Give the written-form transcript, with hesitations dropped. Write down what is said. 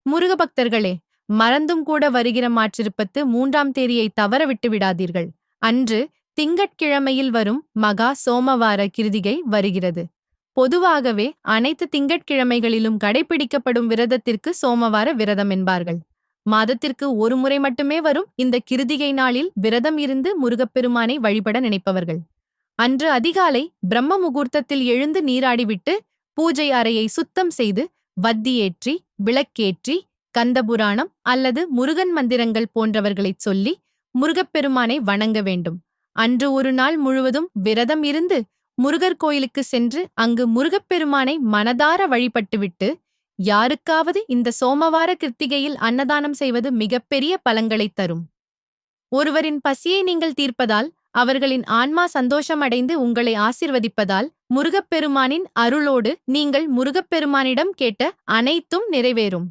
முருக பக்தர்களே, மறந்தும் கூட வருகிற மாற்றிருப்பத்து 3ஆம் தேதியை தவற விட்டு விடாதீர்கள். அன்று திங்கட்கிழமையில் வரும் மகா சோமவார கிருதிகை வருகிறது. பொதுவாகவே அனைத்து திங்கட்கிழமைகளிலும் கடைபிடிக்கப்படும் விரதத்திற்கு சோமவார விரதம் என்பார்கள். மாதத்திற்கு ஒரு முறை மட்டுமே வரும் இந்த கிருதிகை நாளில் விரதம் இருந்து முருகப்பெருமானை வழிபட நினைப்பவர்கள் அன்று அதிகாலை பிரம்ம முகூர்த்தத்தில் எழுந்து நீராடிவிட்டு பூஜை அறையை சுத்தம் செய்து வத்தியேற்றி விளக்கேற்றி கந்தபுராணம் அல்லது முருகன் மந்திரங்கள் போன்றவர்களைச் சொல்லி முருகப்பெருமானை வணங்க வேண்டும். அன்று ஒரு நாள் முழுவதும் விரதம் இருந்து முருகர் கோயிலுக்கு சென்று அங்கு முருகப்பெருமானை மனதார வழிபட்டுவிட்டு யாருக்காவது இந்த சோமவார கிருத்திகையில் அன்னதானம் செய்வது மிகப்பெரிய பலன்களைத் தரும். ஒருவரின் பசியை நீங்கள் தீர்ப்பதால் அவர்களின் ஆன்மா சந்தோஷமடைந்து உங்களை ஆசிர்வதிப்பதால் முருகப்பெருமானின் அருளோடு நீங்கள் முருகப்பெருமானிடம் கேட்ட அனைத்தும் நிறைவேறும்.